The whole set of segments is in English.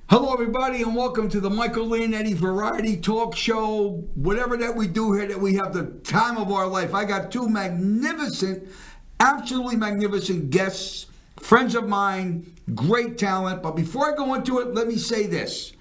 Hello, everybody, and welcome to the Michael Leonetti Variety Talk Show. Whatever that we do here, that we have the time of our life. I got two magnificent, absolutely magnificent guests, friends of mine, great talent. But before I go into it, let me say this.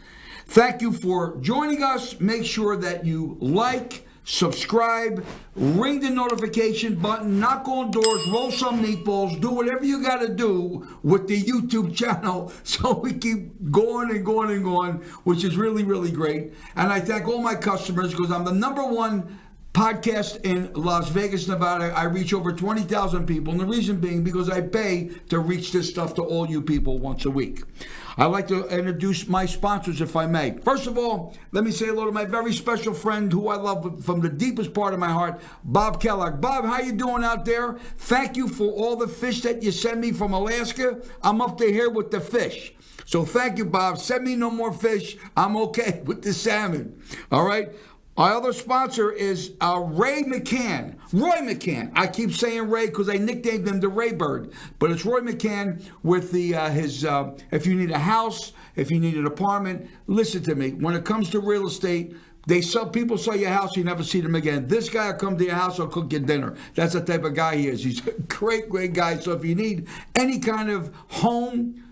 Thank you for joining us. Make sure that you like, subscribe, ring the notification button, knock on doors, roll some meatballs, do whatever you got to do with the YouTube channel so we keep going and going and going, which is really, really great. And I thank all my customers because I'm the #1 podcast in Las Vegas, Nevada. I reach over 20,000 people, and the reason being because I pay to reach this stuff to all you people once a week. I'd like to introduce my sponsors, if I may. First of all, let me say hello to my very special friend who I love from the deepest part of my heart, Bob Kellogg. Bob, how you doing out there? Thank you for all the fish that you send me from Alaska. I'm up to here with the fish. So thank you, Bob. Send me no more fish. I'm okay with the salmon. All right? Our other sponsor is Roy McCann. I keep saying Ray because I nicknamed him the Ray Bird, but it's Roy McCann with his. If you need a house, if you need an apartment, listen to me. When it comes to real estate, people sell your house, you never see them again. This guy will come to your house, will cook your dinner. That's the type of guy he is. He's a great, great guy. So if you need any kind of home,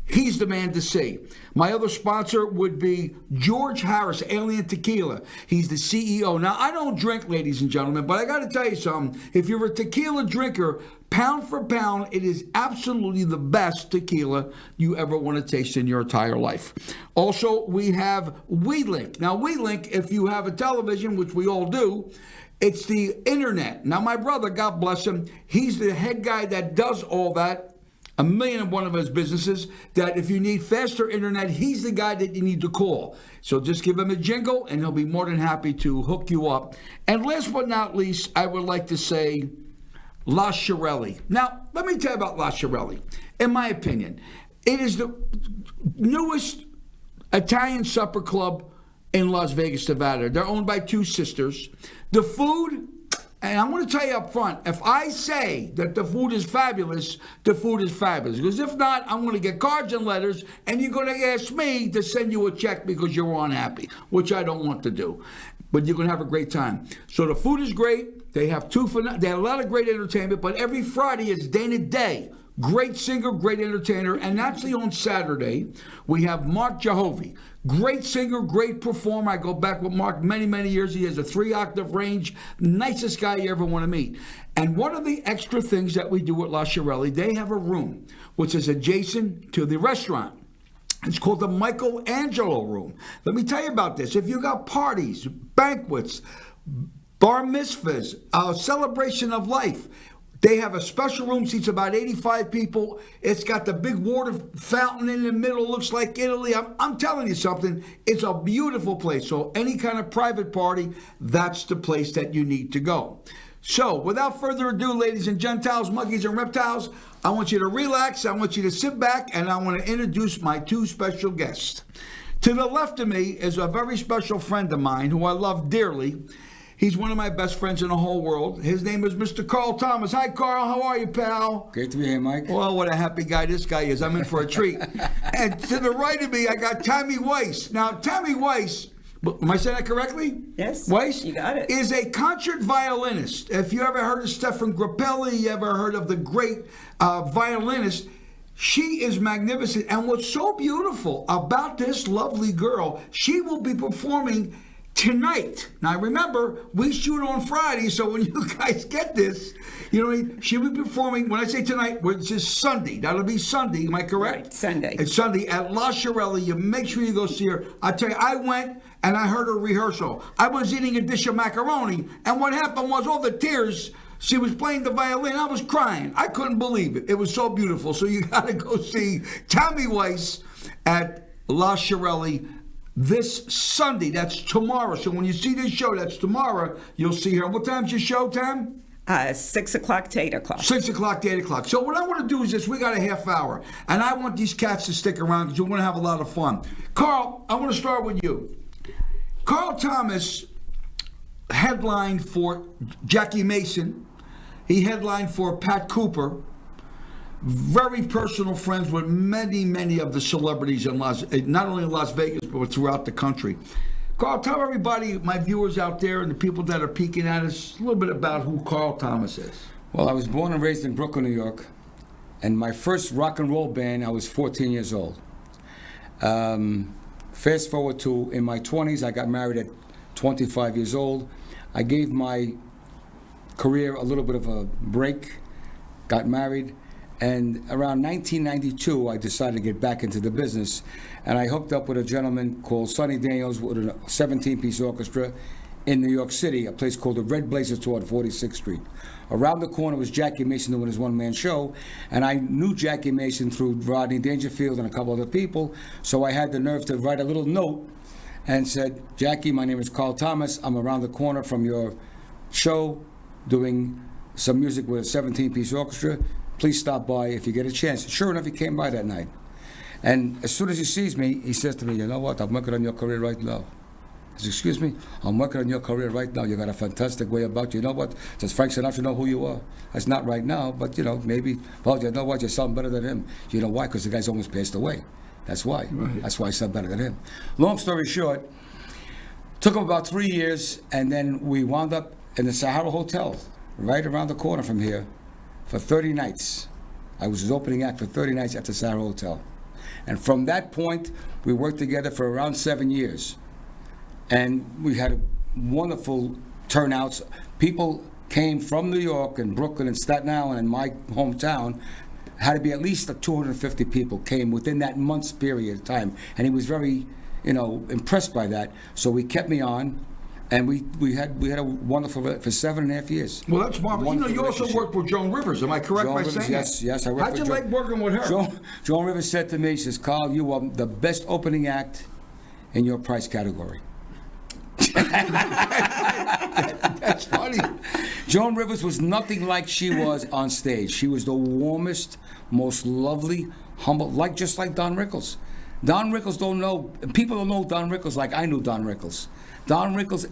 he's the man to see. My other sponsor would be George Harris, Alien Tequila. He's the CEO. Now, I don't drink, ladies and gentlemen, but I got to tell you something. If you're a tequila drinker, pound for pound, it is absolutely the best tequila you ever want to taste in your entire life. Also, we have WeLink. Now, WeLink, if you have a television, which we all do, it's the internet. Now, my brother, God bless him, he's the head guy that does all that. 1,000,001 of his businesses, that if you need faster internet, he's the guy that you need to call. So just give him a jingle and he'll be more than happy to hook you up. And last but not least, I would like to say La Chiarelli. Now, let me tell you about La Chiarelli. In my opinion, it is the newest Italian supper club in Las Vegas, Nevada. They're owned by two sisters. The food, and I'm going to tell you up front, if I say that the food is fabulous, the food is fabulous. Because if not, I'm going to get cards and letters, and you're going to ask me to send you a check because you're unhappy, which I don't want to do. But you're going to have a great time. So the food is great. They have they have a lot of great entertainment, but every Friday is Dana Day. Great singer, great entertainer. And actually on Saturday, we have Mark Jehovah. Great singer, great performer. I go back with Mark many, many years. He has a 3-octave range. Nicest guy you ever want to meet. And one of the extra things that we do at La Chiarelli, they have a room which is adjacent to the restaurant. It's called the Michelangelo Room. Let me tell you about this. If you got parties, banquets, bar mitzvahs, celebration of life, they have a special room, seats about 85 people. It's got the big water fountain in the middle, looks like Italy. I'm telling you something, it's a beautiful place. So any kind of private party, that's the place that you need to go. So without further ado, ladies and Gentiles, monkeys and reptiles, I want you to relax, I want you to sit back, and I want to introduce my two special guests. To the left of me is a very special friend of mine who I love dearly. He's one of my best friends in the whole world. His name is Mr. Carl Thomas. Hi, Carl. How are you, pal? Great to be here, Mike. Well, what a happy guy this guy is. I'm in for a treat. And to the right of me, I got Tammy Weiss. Now, Tammy Weiss, am I saying that correctly? Yes. Weiss? You got it. Is a concert violinist. If you ever heard of Stefan Grappelli, you ever heard of the great violinist, she is magnificent. And what's so beautiful about this lovely girl, she will be performing tonight. Now remember, we shoot on Friday, so when you guys get this, you know what I mean? She'll be performing, when I say tonight, which is Sunday. That'll be Sunday, am I correct? Right, Sunday. It's Sunday at La Chiarelli. You make sure you go see her. I tell you, I went and I heard her rehearsal. I was eating a dish of macaroni, and what happened was all the tears, she was playing the violin, I was crying. I couldn't believe it. It was so beautiful. So you gotta go see Tammy Weiss at La Chiarelli this Sunday. That's tomorrow. So when you see this show, that's tomorrow, you'll see her. What time's your show, Tam? 6 o'clock to 8 o'clock. 6 o'clock to 8 o'clock. So what I want to do is this. We got a half hour. And I want these cats to stick around because we're going to have a lot of fun. Carl, I want to start with you. Carl Thomas headlined for Jackie Mason. He headlined for Pat Cooper. very personal friends with many of the celebrities in not only in Las Vegas, but throughout the country. Carl, tell everybody, my viewers out there and the people that are peeking at us, a little bit about who Carl Thomas is. Well, I was born and raised in Brooklyn, New York, and my first rock and roll band, I was 14 years old. Fast forward to in my 20s, I got married at 25 years old. I gave my career a little bit of a break, got married, and around 1992, I decided to get back into the business, and I hooked up with a gentleman called Sonny Daniels with a 17-piece orchestra in New York City, a place called the Red Blazer Tour on 46th Street. Around the corner was Jackie Mason doing his one-man show, and I knew Jackie Mason through Rodney Dangerfield and a couple other people, so I had the nerve to write a little note and said, Jackie, my name is Carl Thomas. I'm around the corner from your show doing some music with a 17-piece orchestra. Please stop by if you get a chance. Sure enough, he came by that night. And as soon as he sees me, he says to me, you know what, I'm working on your career right now. I said, excuse me, I'm working on your career right now. You got a fantastic way about you. You know what? Does Frank Sinatra know who you are? That's not right now, but maybe, well, you know what, you sound better than him. You know why? Because the guy's almost passed away. That's why. Right. That's why I sound better than him. Long story short, took him about 3 years, and then we wound up in the Ahern Hotel, right around the corner from here, for 30 nights. I was his opening act for 30 nights at the Ahern Hotel. And from that point, we worked together for around 7 years. And we had wonderful turnouts. People came from New York and Brooklyn and Staten Island and my hometown. Had to be at least 250 people came within that month's period of time. And he was very, impressed by that. So he kept me on. And we had a wonderful for 7.5 years. Well, that's marvelous. You also worked with Joan Rivers. Am I correct by saying that? Yes, I worked with How'd you like working with her? Joan Rivers said to me, she says, Carl, you are the best opening act in your price category. That's funny. Joan Rivers was nothing like she was on stage. She was the warmest, most lovely, humble, just like Don Rickles. Don Rickles people don't know Don Rickles like I knew Don Rickles. Don Rickles,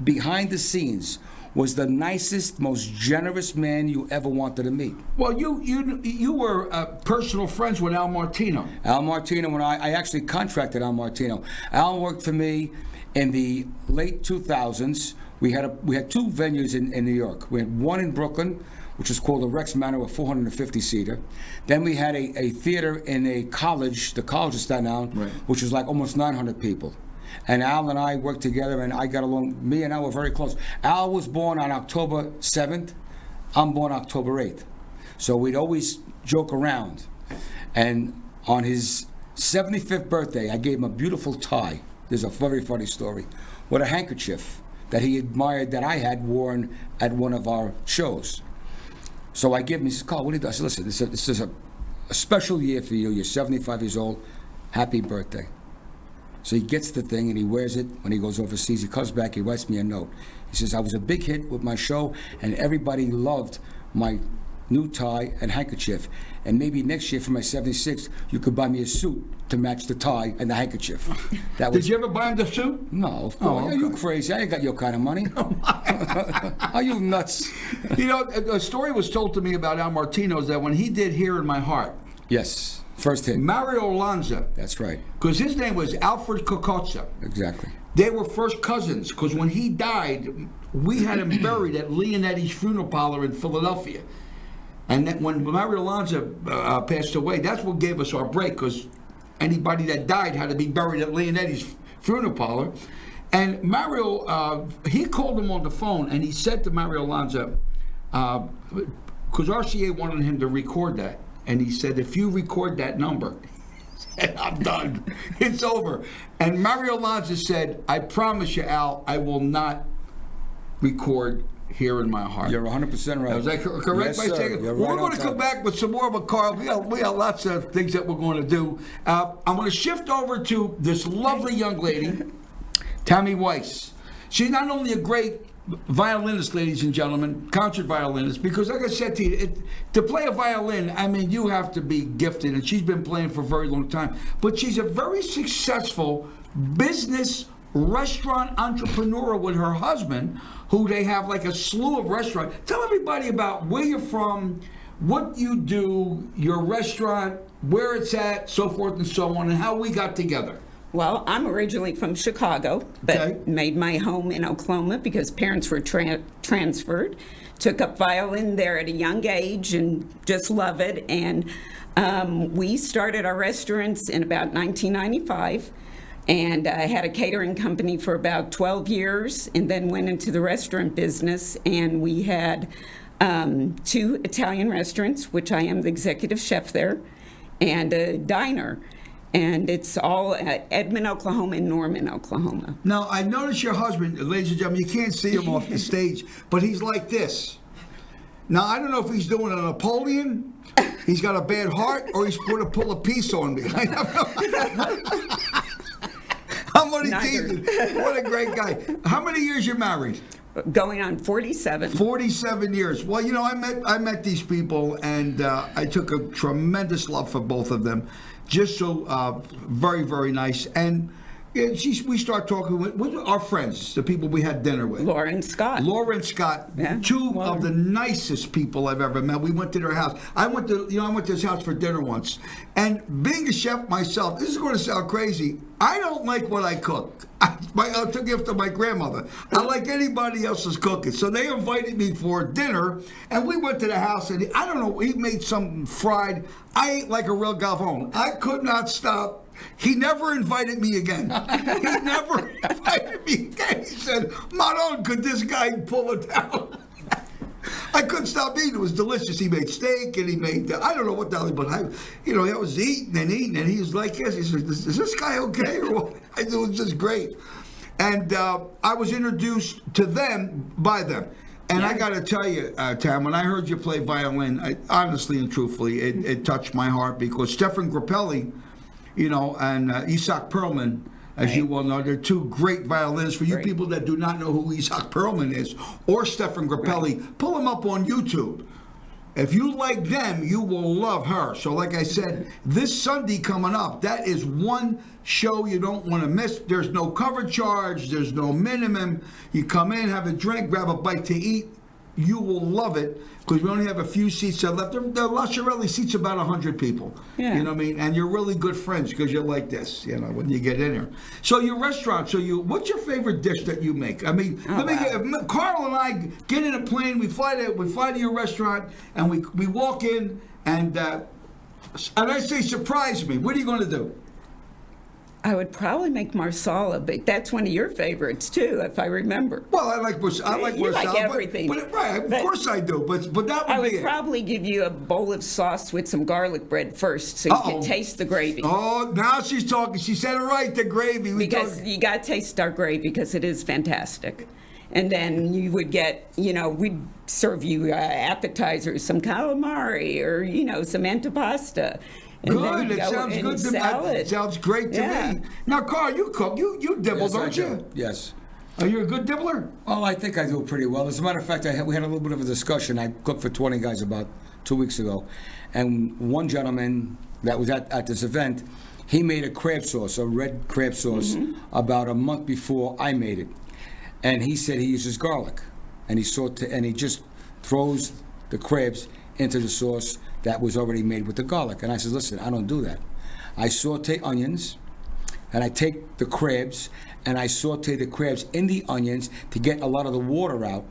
behind the scenes, was the nicest, most generous man you ever wanted to meet. Well, you were personal friends with Al Martino. Al Martino, when I actually contracted Al Martino. Al worked for me in the late 2000s. We had two venues in New York. We had one in Brooklyn, which was called the Rex Manor, a 450-seater. Then we had a theater in a college, the College of Staten Island, right, which was like almost 900 people. And Al and I worked together, and I got along. Me and Al were very close. Al was born on October 7th. I'm born October 8th. So we'd always joke around. And on his 75th birthday, I gave him a beautiful tie. There's a very funny story. With a handkerchief that he admired that I had worn at one of our shows. So I give him, he says, Carl, what do you do? I said, listen, this is a special year for you. You're 75 years old. Happy birthday. So he gets the thing and he wears it when he goes overseas. He comes back, he writes me a note. He says, I was a big hit with my show and everybody loved my new tie and handkerchief. And maybe next year for my 76th, you could buy me a suit to match the tie and the handkerchief. Did you ever buy him the suit? No, of course. Okay. Are you crazy? I ain't got your kind of money. Are you nuts? A story was told to me about Al Martino that when he did Here in My Heart. Yes. First hit. Mario Lanza. That's right. Because his name was Alfred Cocozza. Exactly. They were first cousins, because when he died, we had him buried at Leonetti's funeral parlor in Philadelphia. And then when Mario Lanza passed away, that's what gave us our break, because anybody that died had to be buried at Leonetti's funeral parlor. And Mario, he called him on the phone, and he said to Mario Lanza, because RCA wanted him to record that, and he said, if you record that number, I'm done. It's over. And Mario Lanza said, I promise you, Al, I will not record Here in My Heart. You're 100% right. Was that correct? Yes, sir. We're going to come back with some more of a Carl. We have lots of things that we're going to do. I'm going to shift over to this lovely young lady, Tammy Weiss. She's not only a great violinist, ladies and gentlemen, concert violinist, because like I said to you, to play a violin, I mean, you have to be gifted, and she's been playing for a very long time. But she's a very successful business restaurant entrepreneur with her husband, who they have like a slew of restaurants. Tell everybody about where you're from, what you do, your restaurant, where it's at, so forth and so on, and how we got together. Well, I'm originally from Chicago, but Okay. made my home in Oklahoma because parents were transferred. Took up violin there at a young age and just love it. And we started our restaurants in about 1995. And I had a catering company for about 12 years and then went into the restaurant business. And we had 2 Italian restaurants, which I am the executive chef there, and a diner. And it's all at Edmond, Oklahoma, and Norman, Oklahoma. Now, I noticed your husband, ladies and gentlemen, you can't see him off the stage, but he's like this. Now, I don't know if he's doing a Napoleon, he's got a bad heart, or he's going to pull a piece on me. I have no I'm only teasing. What a great guy. How many years you married? Going on 47. 47 years. Well, you know, I met these people, and I took a tremendous love for both of them. Just so very, very nice. And yeah, we start talking with our friends, the people we had dinner with. Laura and Scott. Laura and Scott, Yeah, two Laura. of the nicest people I've ever met. We went to their house. I went to his house for dinner once. And being a chef myself, this is going to sound crazy. I don't like what I cook. I took it after my grandmother. I like anybody else's cooking. So they invited me for dinner, and we went to the house, and I don't know, he made something fried. I ate like a real gavone. I could not stop. He never invited me again. He never invited me again. He said, Maron, could this guy pull it down? I couldn't stop eating. It was delicious. He made steak, and he made, I don't know what the hell, but I was eating, and he was like, yes. He said, is this guy okay? Or what? It was just great. And I was introduced to them by them. And I got to tell you, Tam, when I heard you play violin, honestly and truthfully, it touched my heart because Stefan Grappelli, and Isaac Perlman, as you well know, they're two great violinists. For you people that do not know who Isaac Perlman is, or Stefan Grappelli, pull them up on YouTube. If you like them, you will love her. So like I said, this Sunday coming up, that is one show you don't want to miss. There's no cover charge. There's no minimum. You come in, have a drink, grab a bite to eat. You will love it because we only have a few seats left. The La Chiarelli seats about 100 people. Yeah. You know what I mean? And you're really good friends because you're like this, when you get in here. So your restaurant, what's your favorite dish that you make? I mean, Carl and I get in a plane, we fly to your restaurant, and we walk in, and I say, surprise me. What are you going to do? I would probably make marsala, but that's one of your favorites too, if I remember. Well, I like marsala. You like everything. But of course I do. But that would I would be it. probably give you a bowl of sauce with some garlic bread first, so you can taste the gravy. Oh, now she's talking. She said it right, the gravy. Because you got to taste our gravy because it is fantastic. And then you would get, we'd serve you appetizers, some calamari or, some antipasta. And Good. It sounds good to me. It sounds great to me. Now, Carl, you cook. You dibble, Yes, don't I do. you? Yes. Are you a good dibbler? Oh, I think I do pretty well. As a matter of fact, we had a little bit of a discussion. I cooked for 20 guys about 2 weeks ago. And one gentleman that was at this event, he made a crab sauce, a red crab sauce, about a month before I made it. And he said he uses garlic. And he just throws the crabs into the sauce that was already made with the garlic. And I said, listen, I don't do that. I saute onions, and I take the crabs, and I saute the crabs in the onions to get a lot of the water out.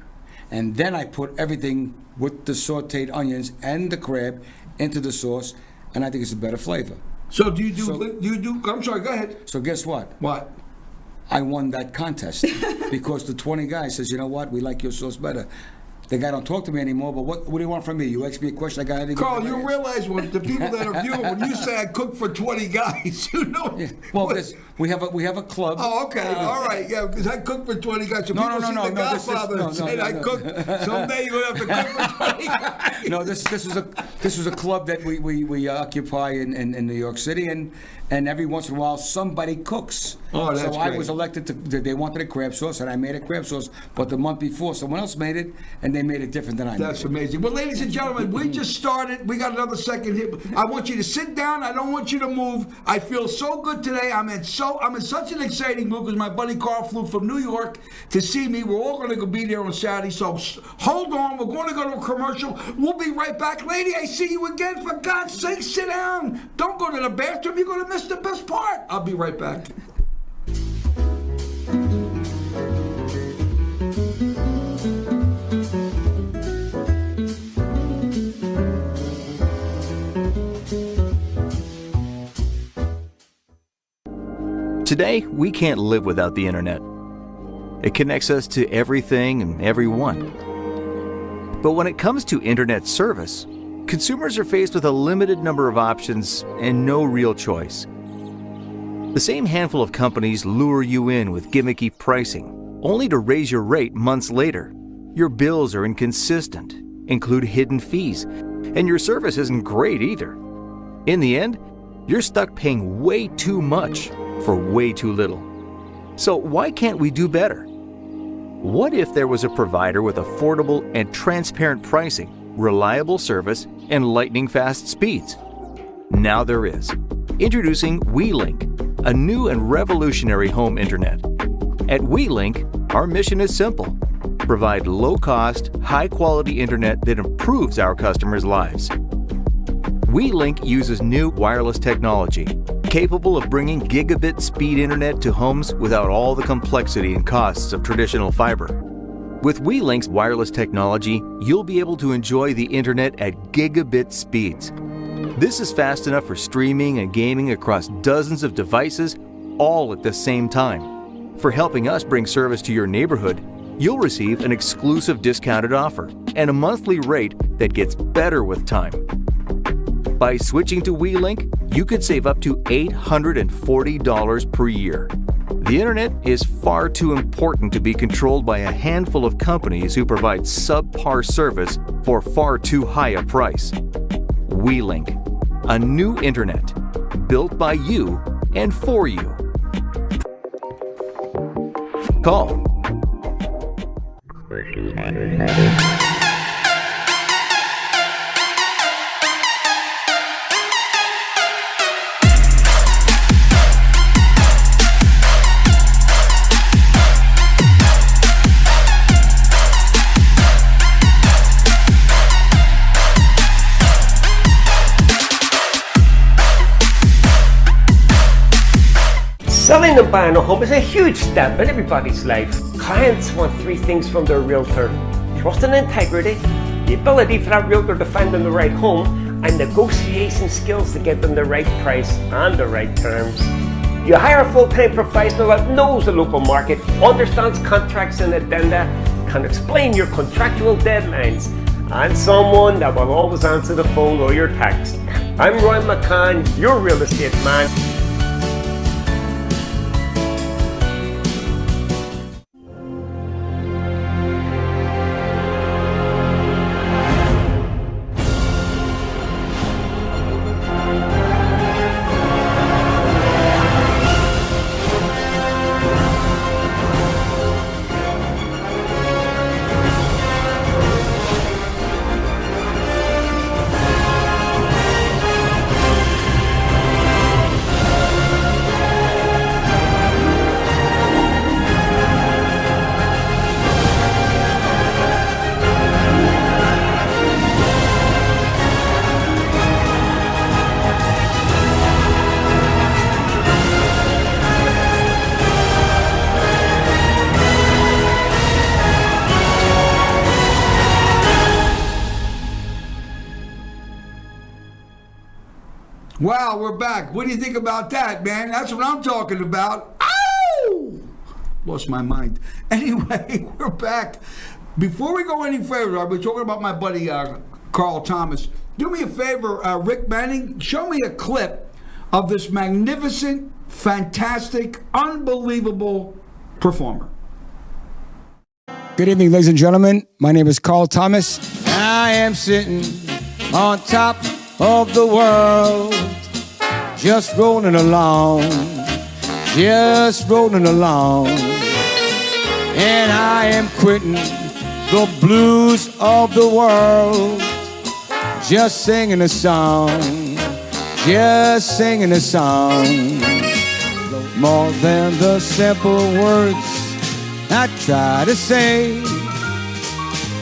And then I put everything with the sauteed onions and the crab into the sauce, and I think it's a better flavor. So do you do, I'm sorry, go ahead. So guess what? What? I won that contest because the 20 guys says, you know what, we like your sauce better. The guy don't talk to me anymore, but what do you want from me? You ask me a question, I got to Carl, you realize when the people that are viewing, when you say I cook for 20 guys, Yeah. Well, we have a club. Oh, okay, all right, yeah, because I cook for 20 guys. So No, people no, see no, the no, Godfather saying I cook. Someday you're gonna have to cook for 20 guys. No, this was a club that we occupy in New York City, and every once in a while somebody cooks. Oh, that's so I great. was elected to. They wanted a crab sauce, and I made a crab sauce. But the month before, someone else made it, and they made it different than I That's made it. amazing. Well, ladies and gentlemen, we just started. We got another second here. I want you to sit down. I don't want you to move. I feel so good today. I'm in so I'm in such an exciting mood because my buddy Carl flew from New York to see me. We're all going to be there on Saturday. So hold on. We're going to go to a commercial. We'll be right back. Lady, I see you again. For God's sake, sit down. Don't go to the bathroom. You're going to miss the best part. I'll be right back. Today, we can't live without the internet. It connects us to everything and everyone. But when it comes to internet service, consumers are faced with a limited number of options and no real choice. The same handful of companies lure you in with gimmicky pricing, only to raise your rate months later. Your bills are inconsistent, include hidden fees, and your service isn't great either. In the end, you're stuck paying way too much for way too little. So why can't we do better? What if there was a provider with affordable and transparent pricing, reliable service, and lightning-fast speeds? Now there is. Introducing WeLink, a new and revolutionary home internet. At WeLink, our mission is simple: provide low-cost, high-quality internet that improves our customers' lives. WeLink uses new wireless technology, capable of bringing gigabit speed internet to homes without all the complexity and costs of traditional fiber. With WeLink's wireless technology, you'll be able to enjoy the internet at gigabit speeds. This is fast enough for streaming and gaming across dozens of devices, all at the same time. For helping us bring service to your neighborhood, you'll receive an exclusive discounted offer and a monthly rate that gets better with time. By switching to WeLink, you could save up to $840 per year. The internet is far too important to be controlled by a handful of companies who provide subpar service for far too high a price. WeLink, a new internet built by you and for you. Call. Selling and buying a home is a huge step in everybody's life. Clients want three things from their realtor: trust and integrity, the ability for that realtor to find them the right home, and negotiation skills to get them the right price and the right terms. You hire a full-time professional that knows the local market, understands contracts and addenda, can explain your contractual deadlines, and someone that will always answer the phone or your text. I'm Roy McCann, your real estate man. Wow, we're back. What do you think about that, man? That's what I'm talking about. Ow! Lost my mind. Anyway, we're back. Before we go any further, I've been talking about my buddy Carl Thomas. Do me a favor, Rick Manning, show me a clip of this magnificent, fantastic, unbelievable performer. Good evening, ladies and gentlemen. My name is Carl Thomas. I am sitting on top of the world, just rolling along, and I am quitting the blues of the world, just singing a song, more than the simple words I try to say.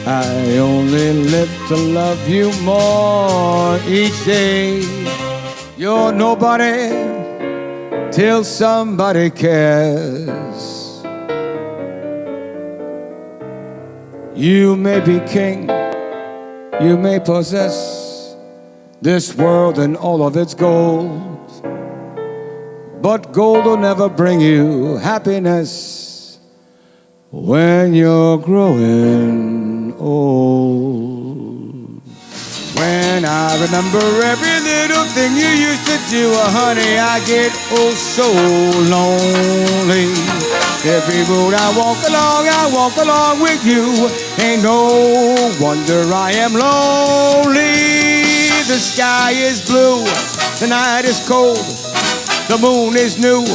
I only live to love you more each day. You're nobody till somebody cares. You may be king, you may possess this world and all of its gold, but gold will never bring you happiness when you're growing old. When I remember every little thing you used to do, honey, I get oh so lonely. Every road I walk along with you. Ain't no wonder I am lonely. The sky is blue, the night is cold, the moon is new,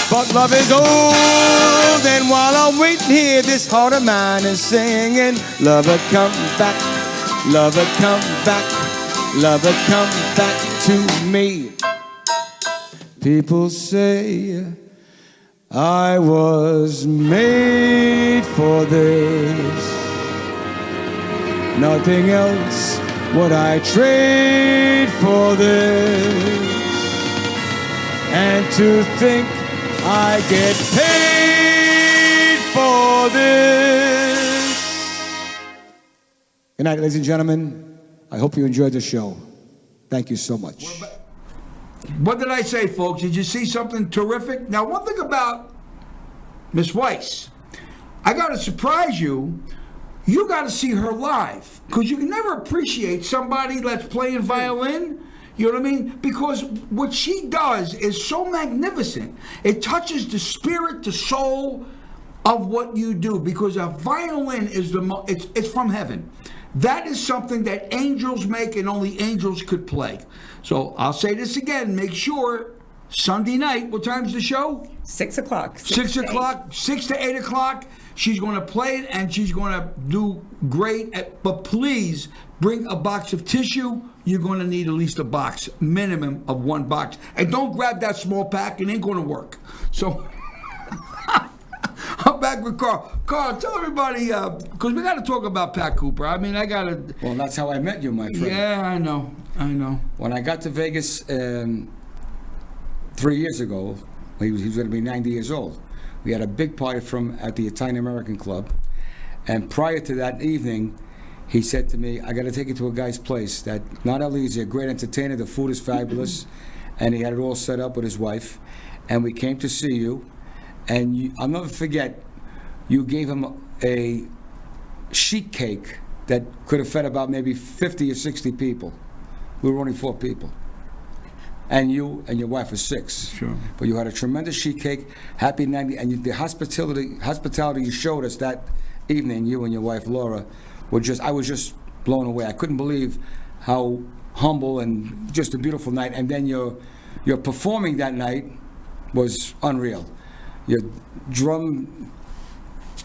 but love is old. And while I'm waiting here, this heart of mine is singing, lover come back, lover come back, lover come back to me. People say I was made for this. Nothing else would I trade for this. And to think I get paid for this. Good night, ladies and gentlemen. I hope you enjoyed the show. Thank you so much. What did I say, folks? Did you see something terrific? Now, one thing about Miss Weiss, I got to surprise you. You got to see her live, because you can never appreciate somebody that's playing violin. You know what I mean? Because what she does is so magnificent. It touches the spirit, the soul of what you do, because a violin is it's from heaven. That is something that angels make and only angels could play. So I'll say this again. Make sure Sunday night, what time's the show? 6 o'clock. 6 o'clock, 6 to 8 o'clock. She's going to play it and she's going to do great. But please bring a box of tissue. You're going to need at least a box, minimum of one box. And don't grab that small pack. It ain't going to work. So I'm back with Carl. Carl, tell everybody, because we got to talk about Pat Cooper. I mean, I got to. Well, that's how I met you, my friend. Yeah, I know. When I got to Vegas 3 years ago, he was going to be 90 years old. We had a big party at the Italian American Club. And prior to that evening, he said to me, I got to take you to a guy's place that not only is he a great entertainer, the food is fabulous, and he had it all set up with his wife. And we came to see you. And I'll never forget, you gave him a sheet cake that could have fed about maybe 50 or 60 people. We were only 4 people. And you and your wife were 6. Sure. But you had a tremendous sheet cake, happy 90, and the hospitality you showed us that evening, you and your wife Laura, I was just blown away. I couldn't believe how humble and just a beautiful night. And then your performing that night was unreal. Your drum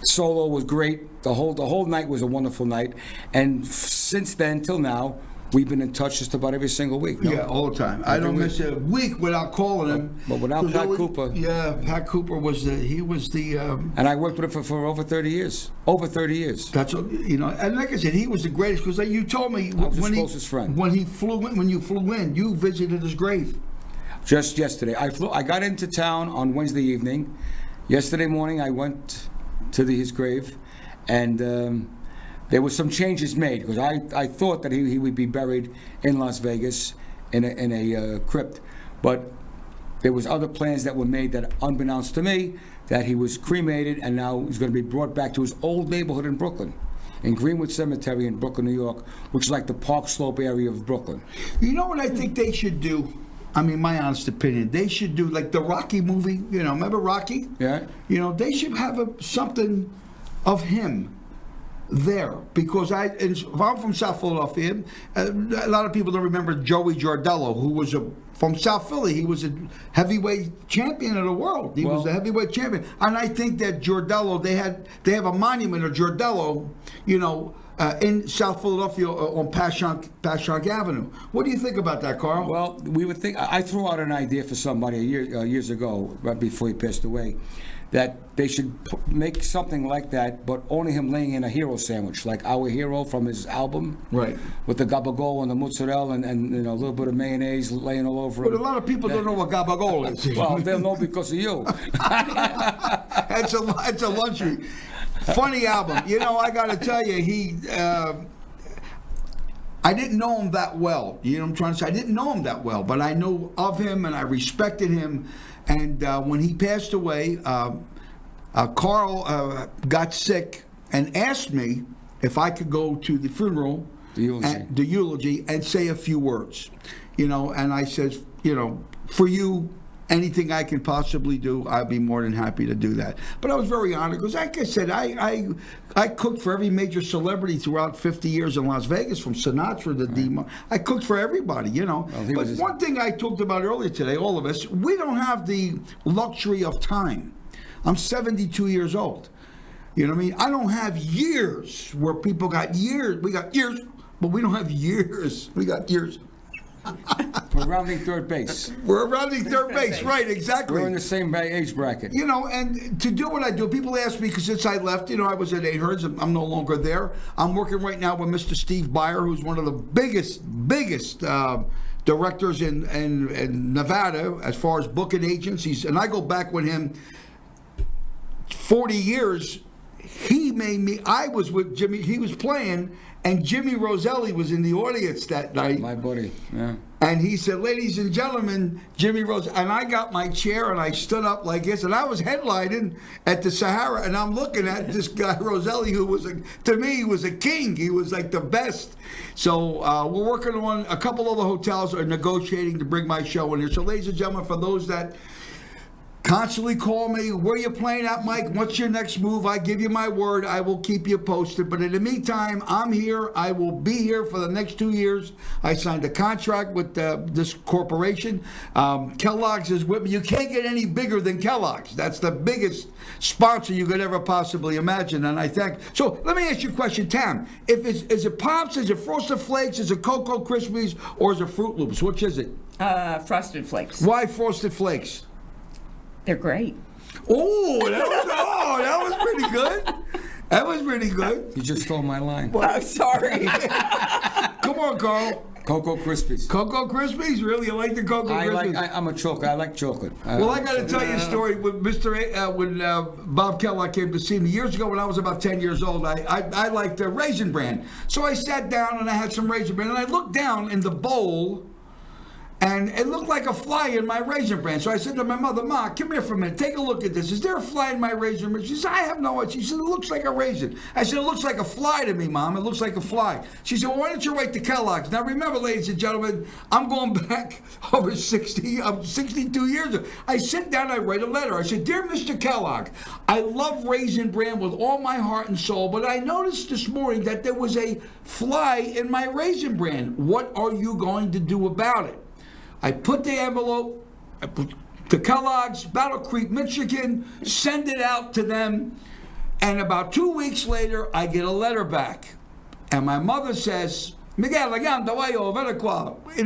solo was great. The whole night was a wonderful night. And since then till now, we've been in touch just about every single week. No? Yeah, all the time. I don't miss a week without calling him. But without Pat Cooper. Yeah, Pat Cooper was the. And I worked with him for over 30 years. Over 30 years. That's and like I said, he was the greatest, because you told me I was his closest friend. When you flew in, you visited his grave. Just yesterday, I got into town on Wednesday evening. Yesterday morning, I went to his grave, and there were some changes made, because I thought that he would be buried in Las Vegas in a crypt, but there was other plans that were made that, unbeknownst to me, that he was cremated and now he's going to be brought back to his old neighborhood in Brooklyn, in Greenwood Cemetery in Brooklyn, New York, which is like the Park Slope area of Brooklyn. You know what I think they should do? I mean, my honest opinion, they should do like the Rocky movie. Remember Rocky? Yeah. They should have something of him there, because if I'm from South Philadelphia, a lot of people don't remember Joey Giardello, who was from South Philly. He was a heavyweight champion of the world. He was a heavyweight champion, and I think that Giardello, they have a monument of Giardello, in South Philadelphia on Passyunk Avenue. What do you think about that, Carl? Well, we would think. I threw out an idea for somebody years ago, right before he passed away, that they should make something like that, but only him laying in a hero sandwich, like Our Hero from his album, Right. with the gabagool and the mozzarella and a little bit of mayonnaise laying all over But it. a lot of people don't know what gabagool is. Well, they'll know because of you. It's a luxury. Funny album. I got to tell you, I didn't know him that well. You know what I'm trying to say? I didn't know him that well, but I know of him and I respected him. And when he passed away, Carl got sick and asked me if I could go to the funeral, the eulogy, and say a few words. And I said, for you, anything I can possibly do, I'd be more than happy to do that. But I was very honored because, like I said, I cooked for every major celebrity throughout 50 years in Las Vegas, from Sinatra to Dima. I cooked for everybody, But one thing I talked about earlier today, all of us, we don't have the luxury of time. I'm 72 years old. You know what I mean? I don't have years where people got years. We got years, but we don't have years. We got years. We're rounding third base. We're rounding third base, right, exactly. We're in the same age bracket. And to do what I do, people ask me, because since I left, I was at Ahern's, I'm no longer there. I'm working right now with Mr. Steve Byer, who's one of the biggest directors in Nevada as far as booking agents. And I go back with him 40 years. He made me, I was with Jimmy, he was playing, and Jimmy Roselli was in the audience that night. My buddy, yeah. And he said, ladies and gentlemen, Jimmy Roselli. And I got my chair and I stood up like this, and I was headlining at the Sahara, and I'm looking at this guy, Roselli, who was, to me, he was a king. He was like the best. So we're working on a couple other hotels are negotiating to bring my show in here. So ladies and gentlemen, for those that constantly call me, where you playing at, Mike? What's your next move? I give you my word. I will keep you posted. But in the meantime, I'm here. I will be here for the next 2 years. I signed a contract with this corporation. Kellogg's is with me. You can't get any bigger than Kellogg's. That's the biggest sponsor you could ever possibly imagine. And I thank. So let me ask you a question, Tam. Is it Pops? Is it Frosted Flakes? Is it Cocoa Krispies? Or is it Fruit Loops? Which is it? Frosted Flakes. Why Frosted Flakes? They're great. Oh, that was pretty good. That was pretty good. You just stole my line. Oh, sorry. Come on, Carl. Cocoa Krispies. Cocoa Krispies? Really? You like the Cocoa Krispies? I'm a chocolate. I like chocolate. Well, I got to tell you a story. When Bob Kellogg came to see me years ago when I was about 10 years old, I liked the Raisin Bran. So I sat down and I had some Raisin Bran, and I looked down in the bowl, and it looked like a fly in my Raisin Bran. So I said to my mother, Ma, come here for a minute. Take a look at this. Is there a fly in my Raisin Bran? She said, I have no idea. She said, it looks like a raisin. I said, it looks like a fly to me, Mom. It looks like a fly. She said, well, why don't you write to Kellogg's? Now, remember, ladies and gentlemen, I'm going back over 62 years. I sit down, I write a letter. I said, Dear Mr. Kellogg, I love Raisin Bran with all my heart and soul, but I noticed this morning that there was a fly in my Raisin Bran. What are you going to do about it? I put the envelope, I put to Kellogg's, Battle Creek, Michigan, send it out to them, and about 2 weeks later, I get a letter back. And my mother says, Miguel, in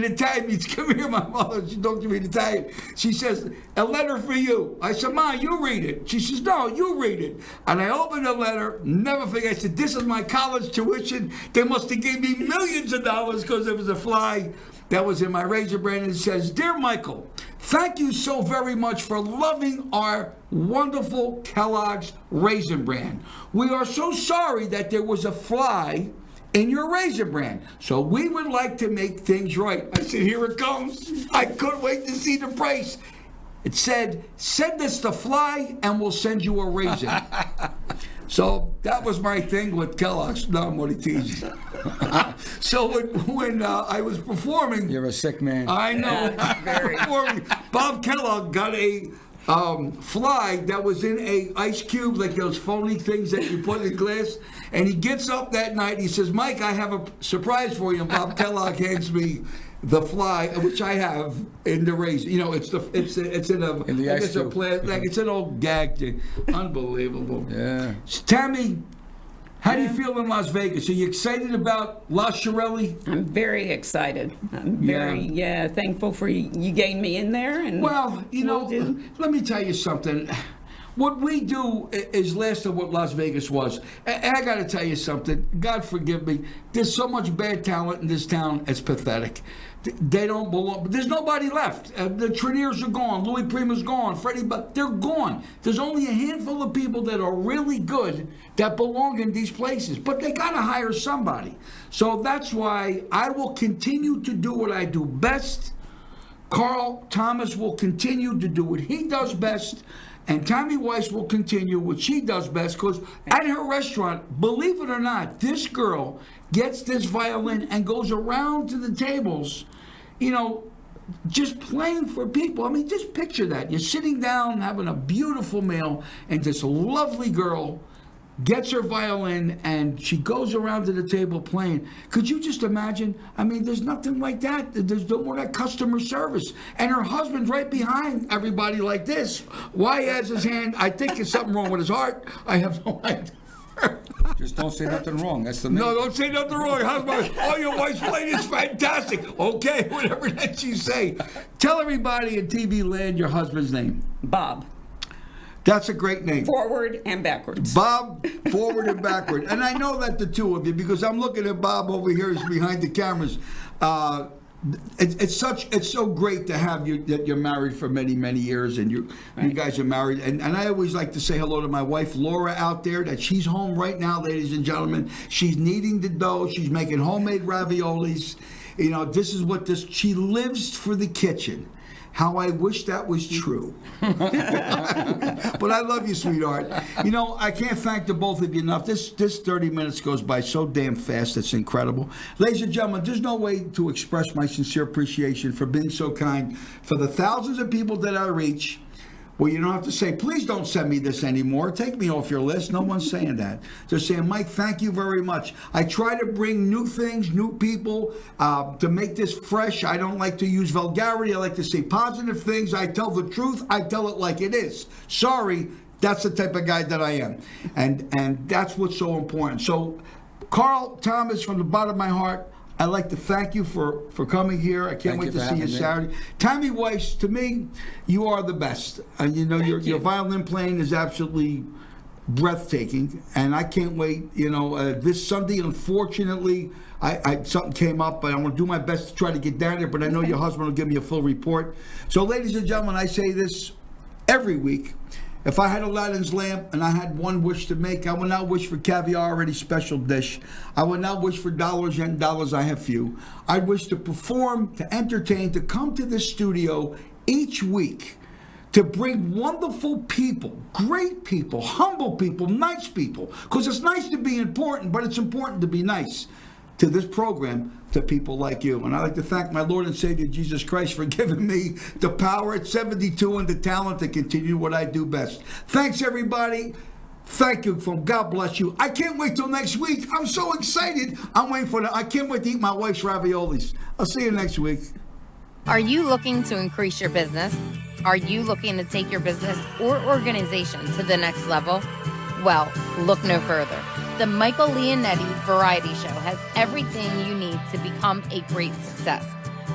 Italian means, come here, my mother. She talked to me in Italian. She says, a letter for you. I said, Ma, you read it. She says, no, you read it. And I opened the letter, never forget. I said, this is my college tuition. They must have gave me millions of dollars because there was a fly that was in my Raisin Bran, and it says, Dear Michael, thank you so very much for loving our wonderful Kellogg's Raisin Bran. We are so sorry that there was a fly in your Raisin Bran, so we would like to make things right. I said, here it comes. I couldn't wait to see the price. It said, send us the fly and we'll send you a raisin. So that was my thing with Kellogg's. No, I'm only teasing. So when I was performing... You're a sick man. I know. Performing, Bob Kellogg got a fly that was in a ice cube, like those phony things that you put in glass. And he gets up that night, he says, Mike, I have a surprise for you. And Bob Kellogg hands me the fly, which I have in the raisin. You know, it's in the ice cube. It's an old gag thing. Unbelievable. Yeah. Tammy, How do you feel in Las Vegas? Are you excited about La Shirelli? I'm very excited. I'm very thankful for you getting me in there. And Well, we'll do. let me tell you something. What we do is less than what Las Vegas was. And I got to tell you something. God forgive me. There's so much bad talent in this town. It's pathetic. They don't belong. There's nobody left. The Treniers are gone. Louis Prima's gone. Freddie, but they're gone. There's only a handful of people that are really good that belong in these places. But they got to hire somebody. So that's why I will continue to do what I do best. Carl Thomas will continue to do what he does best. And Tammy Weiss will continue what she does best, because at her restaurant, believe it or not, this girl gets this violin and goes around to the tables, just playing for people. I mean, just picture that. You're sitting down having a beautiful meal, and this lovely girl gets her violin and she goes around to the table playing. Could you just imagine? I mean, there's nothing like that. There's no more that customer service. And her husband's right behind everybody like this. Why he has his hand? I think there's something wrong with his heart. I have no idea. Just don't say nothing wrong. That's the main. No, don't say nothing wrong. Husband, oh, your wife's playing is fantastic. Okay, whatever that you say. Tell everybody in TV land your husband's name. Bob, That's a great name. forward and backwards. Bob, forward and backward. And I know that the two of you, because I'm looking at Bob over here, he's behind the cameras. It's so great to have you, that you're married for many, many years, and you guys are married. And I always like to say hello to my wife, Laura, out there, that she's home right now, ladies and gentlemen. She's kneading the dough. She's making homemade raviolis. This is what she lives for the kitchen. How I wish that was true. But I love you, sweetheart. I can't thank the both of you enough. This 30 minutes goes by so damn fast. It's incredible. Ladies and gentlemen, there's no way to express my sincere appreciation for being so kind. For the thousands of people that I reach, well, you don't have to say, please don't send me this anymore. Take me off your list. No one's saying that. They're saying, Mike, thank you very much. I try to bring new things, new people, to make this fresh. I don't like to use vulgarity. I like to say positive things. I tell the truth. I tell it like it is. Sorry, that's the type of guy that I am. And that's what's so important. So, Carl Thomas, from the bottom of my heart, I'd like to thank you for coming here. I can't wait to see you Saturday. Tammy Weiss, to me, you are the best. Your violin playing is absolutely breathtaking, and I can't wait. This Sunday, unfortunately, something came up, but I'm going to do my best to try to get down there, but I know your husband will give me a full report. So, ladies and gentlemen, I say this every week. If I had Aladdin's lamp and I had one wish to make, I would not wish for caviar or any special dish. I would not wish for dollars, and dollars I have few. I'd wish to perform, to entertain, to come to this studio each week, to bring wonderful people, great people, humble people, nice people. Because it's nice to be important, but it's important to be nice to this program, to people like you. And I'd like to thank my Lord and Savior Jesus Christ for giving me the power at 72 and the talent to continue what I do best. Thanks, everybody. Thank you. God bless you. I can't wait till next week. I'm so excited. I can't wait to eat my wife's raviolis. I'll see you next week. Are you looking to increase your business? Are you looking to take your business or organization to the next level? Well, look no further. The Michael Leonetti Variety Show has everything you need to become a great success.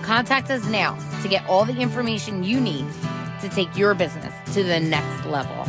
Contact us now to get all the information you need to take your business to the next level.